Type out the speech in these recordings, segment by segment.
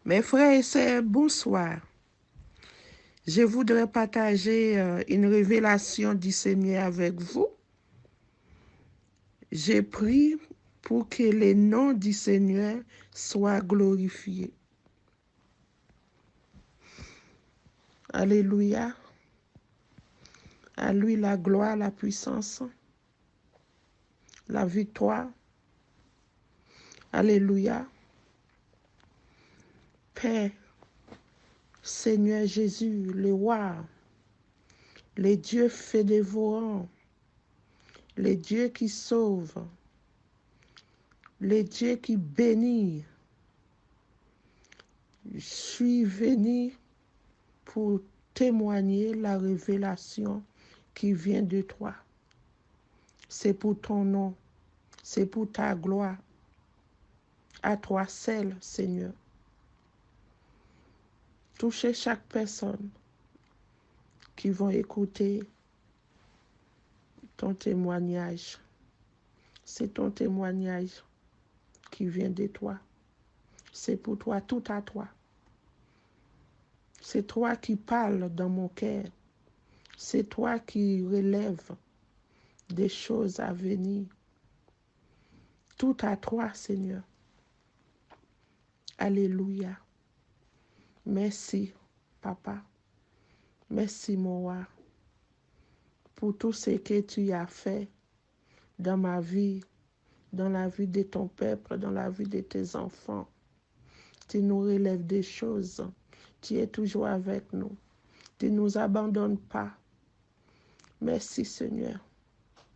Mes frères et sœurs, bonsoir. Je voudrais partager une révélation du Seigneur avec vous. J'ai prié pour que le nom du Seigneur soit glorifié. Alléluia. À lui la gloire, la puissance, la victoire. Alléluia. Père, Seigneur Jésus, le roi, le Dieu fait dévorant, le Dieu qui sauve, le Dieu qui bénit. Je suis venu pour témoigner la révélation qui vient de toi. C'est pour ton nom, c'est pour ta gloire. À toi seul, Seigneur. Touchez chaque personne qui va écouter ton témoignage. C'est ton témoignage qui vient de toi. C'est pour toi, tout à toi. C'est toi qui parles dans mon cœur. C'est toi qui relèves des choses à venir. Tout à toi, Seigneur. Alléluia. Merci, Papa. Merci, mon roi, pour tout ce que tu as fait dans ma vie, dans la vie de ton peuple, dans la vie de tes enfants. Tu nous relèves des choses. Tu es toujours avec nous. Tu ne nous abandonnes pas. Merci, Seigneur,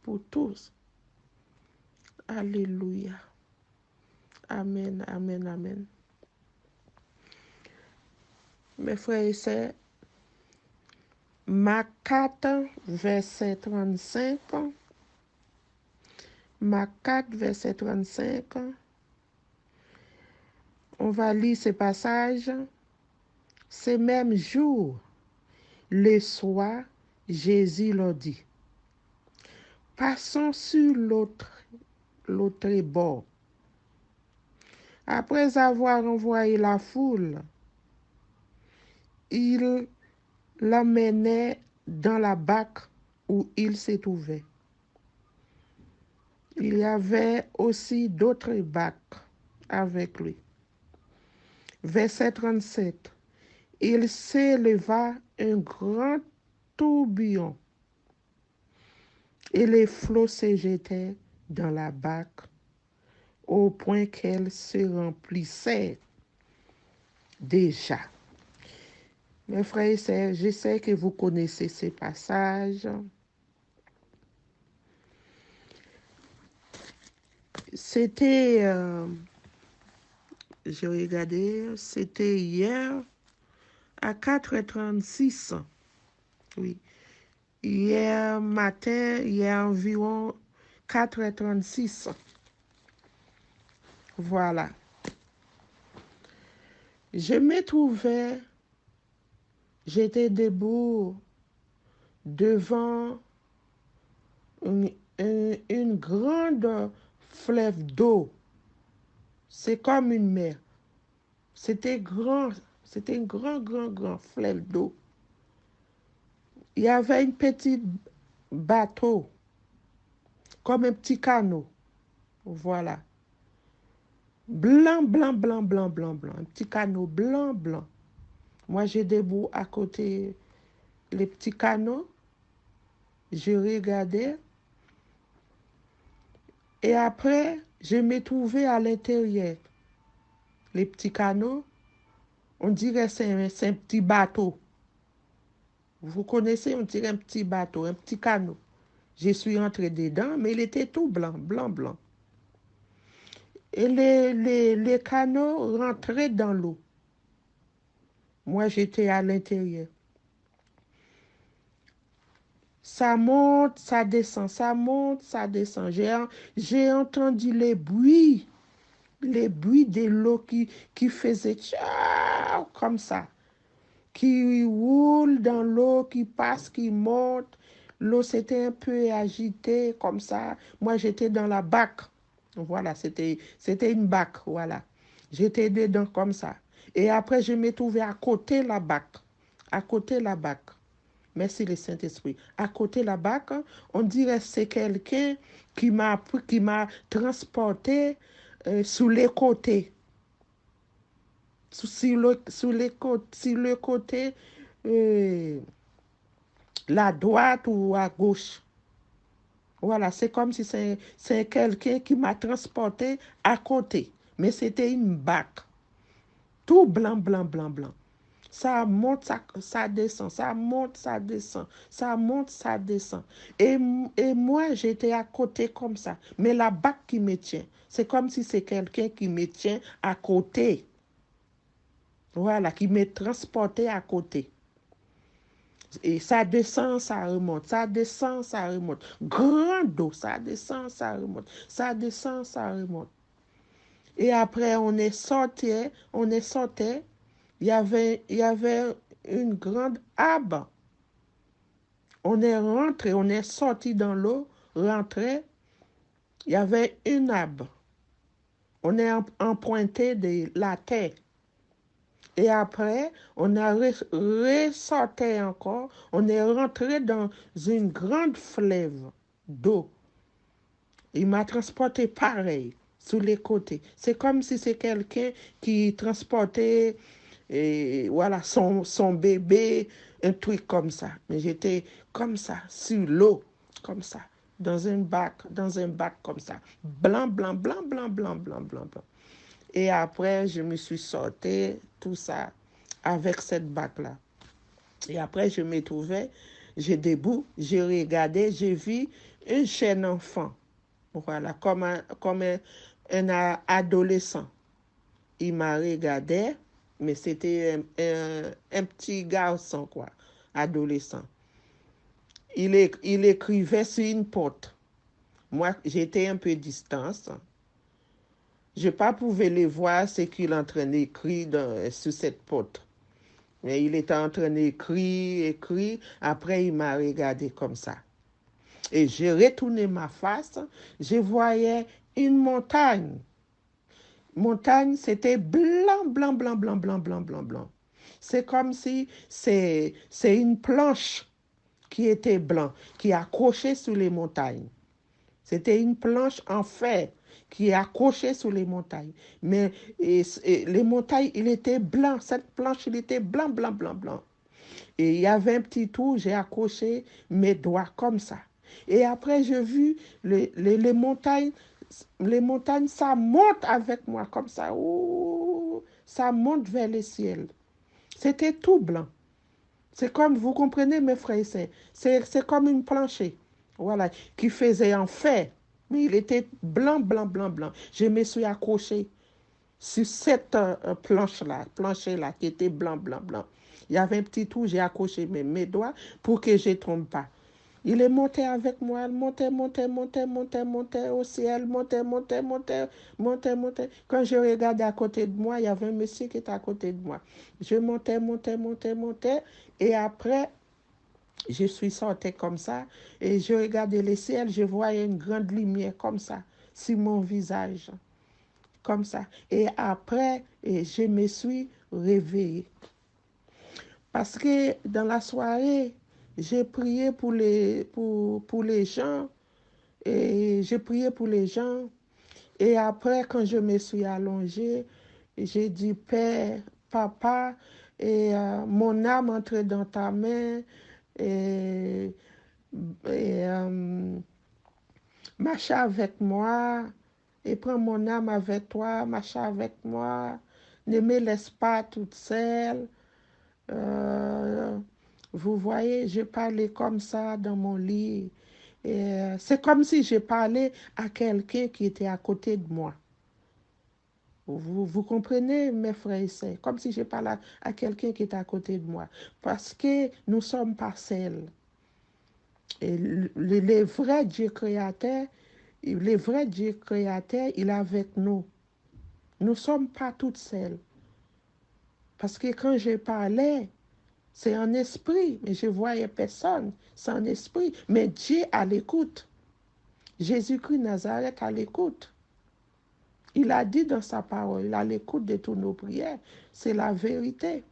pour tous. Alléluia. Amen, amen, amen. Mes frères et sœurs, Marc 4, verset 35. Marc 4, verset 35. On va lire ce passage. Ce même jour, le soir, Jésus leur dit, passons sur l'autre bord. Après avoir envoyé la foule, il l'emmenait dans la barque où il se trouvait. Il y avait aussi d'autres barques avec lui. Verset 37. Il s'éleva un grand tourbillon et les flots se jetaient dans la barque au point qu'elle se remplissait déjà. Mes frères et sœurs, je sais que vous connaissez ces passages. C'était, j'ai regardé, c'était hier à 4h36. Oui. Hier matin, hier environ 4h36. Voilà. Je me trouvais, j'étais debout devant une grande fleuve d'eau. C'est comme une mer. C'était grand, c'était un grand fleuve d'eau. Il y avait un petit bateau, comme un petit canot. Voilà. Blanc. Un petit canot blanc. Moi, j'ai debout à côté les petits canots. Je regardais. Et après, je me trouvais à l'intérieur. Les petits canots, on dirait que c'est un petit bateau. Vous connaissez, on dirait un petit bateau, un petit canot. Je suis entrée dedans, mais il était tout blanc. Et les canots rentraient dans l'eau. Moi, j'étais à l'intérieur. Ça monte, ça descend, ça monte, ça descend. J'ai entendu les bruits de l'eau qui faisaient tchao, comme ça, qui roule dans l'eau, qui passe, qui monte. L'eau s'était un peu agitée comme ça. Moi, j'étais dans la barque. Voilà, c'était une barque, voilà. J'étais dedans comme ça. Et après, je me trouvais à côté la bac. À côté la bac. Merci le Saint-Esprit. À côté la bac, on dirait que c'est quelqu'un qui m'a transporté sous les côtés. Sur le côté, euh, la droite ou à gauche. Voilà, c'est comme si c'est quelqu'un qui m'a transporté à côté. Mais c'était une bac. Tout blanc, blanc, blanc, blanc. Ça monte, ça descend, ça monte, ça descend, ça monte, ça descend. Et moi, j'étais à côté comme ça. Mais la bac qui me tient, c'est comme si c'est quelqu'un qui me tient à côté. Voilà, qui me transporté à côté. Et ça descend, ça remonte, ça descend, ça remonte. Grand eau, ça descend, ça remonte, ça descend, ça remonte. Et après, on est sorti, il y avait une grande arbre. On est rentré, on est sorti dans l'eau, rentré, il y avait une arbre. On est emprunté de la terre. Et après, on a ressorti encore, on est rentré dans une grande fleuve d'eau. Il m'a transporté pareil, sur les côtés. C'est comme si c'est quelqu'un qui transportait voilà, son bébé, un truc comme ça. Mais j'étais comme ça, sur l'eau, comme ça, dans un bac comme ça. Blanc, blanc, blanc, blanc, blanc, blanc, blanc, blanc. Et après, je me suis sorti, tout ça, avec cette bac-là. Et après, je me trouvais, j'ai debout, j'ai regardé, j'ai vu un jeune enfant. Voilà, un adolescent. Il m'a regardé, mais c'était un petit garçon, quoi, adolescent. Il écrivait sur une porte. Moi, j'étais un peu distance. Je ne pouvais pas voir ce qu'il est en train d'écrire sur cette porte. Mais il était en train d'écrire. Après, il m'a regardé comme ça. Et j'ai retourné ma face. Je voyais une montagne. Montagne, c'était blanc, blanc, blanc, blanc, blanc, blanc, blanc, blanc. C'est comme si c'est une planche qui était blanc, qui est accrochée sur les montagnes. C'était une planche en fer qui est accrochée sur les montagnes. Mais les montagnes, il était blanc. Cette planche, il était blanc, blanc, blanc, blanc. Et il y avait un petit trou, j'ai accroché mes doigts comme ça. Et après, j'ai vu les montagnes, ça monte avec moi comme ça. Ouh, ça monte vers le ciel. C'était tout blanc. C'est comme, vous comprenez, mes frères et sœurs, c'est comme une planchée, voilà, qui faisait en fer. Mais il était blanc, blanc, blanc, blanc. Je me suis accroché sur cette plancher-là, qui était blanc, blanc, blanc. Il y avait un petit trou, j'ai accroché mes doigts pour que je ne tombe pas. Il est monté avec moi, il montait, montait, montait, montait, montait au ciel, montait, montait, montait, montait, montait. Quand je regardais à côté de moi, il y avait un monsieur qui était à côté de moi. Je montais, montais, montais, montais. Et après, je suis sortie comme ça. Et je regardais le ciel, je voyais une grande lumière comme ça, sur mon visage. Comme ça. Et après, je me suis réveillée. Parce que dans la soirée, j'ai prié pour les gens. Et j'ai prié pour les gens. Et après, quand je me suis allongée, j'ai dit, Père, Papa, mon âme entre dans ta main. Et, et marche avec moi. Et prends mon âme avec toi, marche avec moi. Ne me laisse pas toute seule. Euh, Vous voyez, je parlais comme ça dans mon lit. C'est comme si je parlais à quelqu'un qui était à côté de moi. Vous comprenez, mes frères et sœurs, comme si je parlais à quelqu'un qui est à côté de moi. Parce que nous sommes parcelles. Et le vrai Dieu créateur, le vrai Dieu créateur, il est avec nous. Nous ne sommes pas toutes seules. Parce que quand je parlais, c'est en esprit, mais je ne voyais personne. C'est en esprit. Mais Dieu à l'écoute. Jésus-Christ Nazareth à l'écoute. Il a dit dans sa parole, à l'écoute de toutes nos prières, c'est la vérité.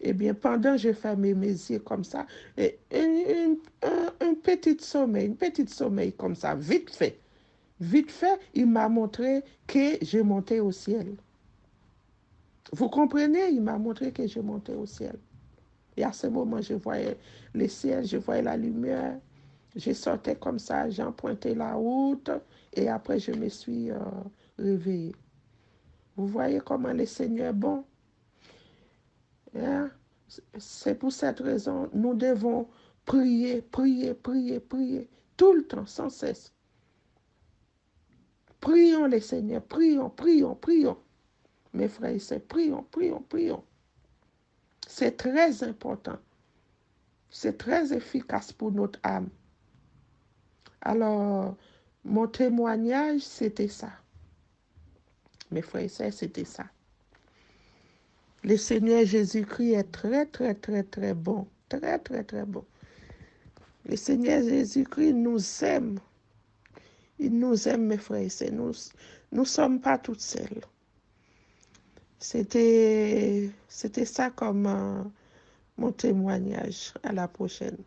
Eh bien, pendant que je fermais mes yeux comme ça, un petit sommeil comme ça, vite fait, il m'a montré que je montais au ciel. Vous comprenez? Il m'a montré que je montais au ciel. Et à ce moment, je voyais le ciel, je voyais la lumière. Je sortais comme ça, j'empruntais la route et après, je me suis réveillée. Vous voyez comment le Seigneur est bon? Hein? C'est pour cette raison, nous devons prier, prier, prier, prier, tout le temps, sans cesse. Prions le Seigneur, prions, prions, prions. Mes frères et sœurs, prions, prions, prions. C'est très important. C'est très efficace pour notre âme. Alors, mon témoignage, c'était ça. Mes frères et sœurs, c'était ça. Le Seigneur Jésus-Christ est très, très, très, très bon. Très, très, très bon. Le Seigneur Jésus-Christ nous aime. Il nous aime, mes frères et sœurs. Nous ne sommes pas toutes seules. C'était ça comme mon témoignage. À la prochaine.